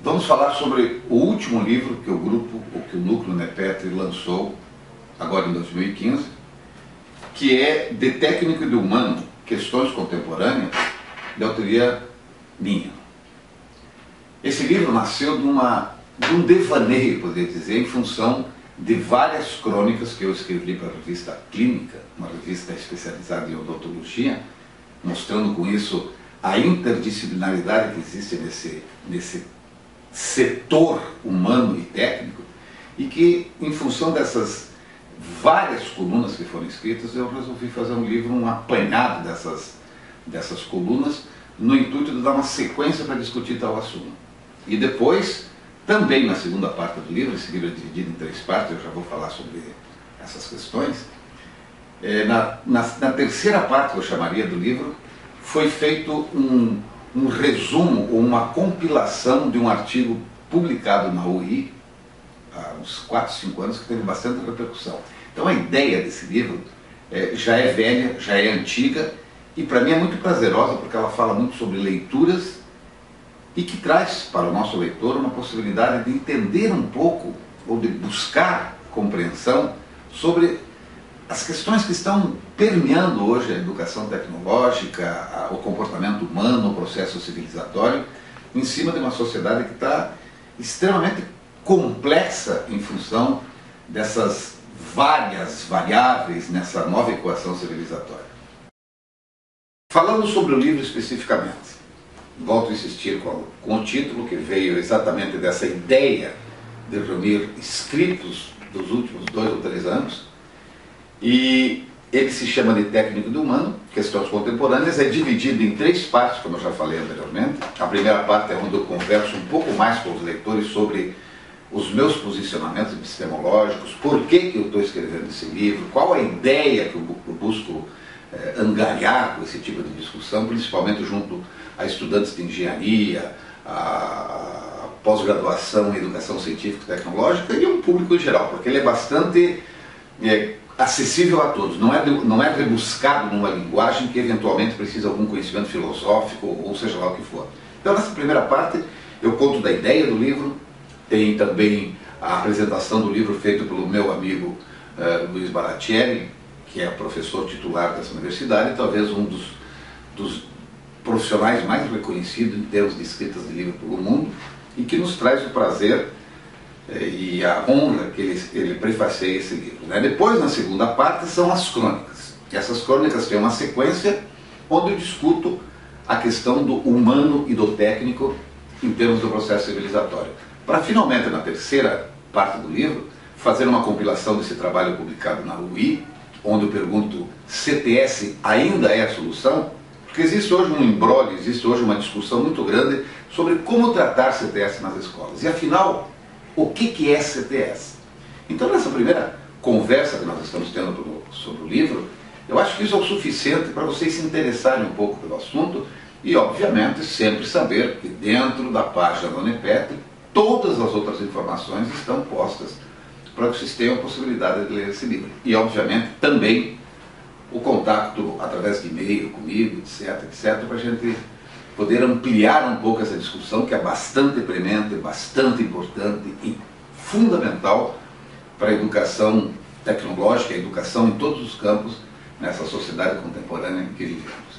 Vamos falar sobre o último livro que o grupo, ou que o Núcleo NEPET lançou, agora em 2015, que é De Técnico e de Humano, Questões Contemporâneas, de autoria minha. Esse livro nasceu de um devaneio, poderia dizer, em função de várias crônicas que eu escrevi para a revista Clínica, uma revista especializada em odontologia, mostrando com isso a interdisciplinaridade que existe nesse setor humano e técnico, e que, em função dessas várias colunas que foram escritas, eu resolvi fazer um livro, um apanhado dessas colunas, no intuito de dar uma sequência para discutir tal assunto. E depois, também na segunda parte do livro, esse livro é dividido em 3 partes, eu já vou falar sobre essas questões, na terceira parte, que eu chamaria do livro, foi feito um resumo ou uma compilação de um artigo publicado na UI há uns 4, 5 anos, que teve bastante repercussão. Então a ideia desse livro já é velha, já é antiga, e para mim é muito prazerosa, porque ela fala muito sobre leituras e que traz para o nosso leitor uma possibilidade de entender um pouco, ou de buscar compreensão sobre as questões que estão permeando hoje a educação tecnológica, o comportamento humano, o processo civilizatório, em cima de uma sociedade que está extremamente complexa em função dessas várias variáveis nessa nova equação civilizatória. Falando sobre o livro especificamente, volto a insistir com o título, que veio exatamente dessa ideia de reunir escritos dos últimos 2 ou 3 anos, e ele se chama de Técnico do Humano, Questões Contemporâneas, é dividido em 3 partes, como eu já falei anteriormente. A primeira parte é onde eu converso um pouco mais com os leitores sobre os meus posicionamentos epistemológicos, por que eu estou escrevendo esse livro, qual a ideia que eu busco angariar com esse tipo de discussão, principalmente junto a estudantes de engenharia, a pós-graduação em educação científica e tecnológica e um público em geral, porque ele é bastante acessível a todos, não é rebuscado numa linguagem que eventualmente precisa de algum conhecimento filosófico ou seja lá o que for. Então nessa primeira parte eu conto da ideia do livro, tem também a apresentação do livro feito pelo meu amigo Luiz Baratieri, que é professor titular dessa universidade, talvez um dos profissionais mais reconhecidos em termos de escritas de livro pelo mundo, e que nos traz o prazer e a honra que ele prefaceia esse livro. Depois, na segunda parte, são as crônicas. Essas crônicas têm uma sequência onde eu discuto a questão do humano e do técnico em termos do processo civilizatório. Para, finalmente, na terceira parte do livro, fazer uma compilação desse trabalho publicado na UI, onde eu pergunto: CTS ainda é a solução? Porque existe hoje um imbróglio, existe hoje uma discussão muito grande sobre como tratar CTS nas escolas. E afinal, o que é CTS? Então, nessa primeira conversa que nós estamos tendo sobre o livro, eu acho que isso é o suficiente para vocês se interessarem um pouco pelo assunto e, obviamente, sempre saber que dentro da página do NEPET todas as outras informações estão postas para que vocês tenham a possibilidade de ler esse livro. E, obviamente, também o contato através de e-mail comigo, etc, para a gente poder ampliar um pouco essa discussão, que é bastante premente, bastante importante e fundamental para a educação tecnológica, a educação em todos os campos, nessa sociedade contemporânea em que vivemos.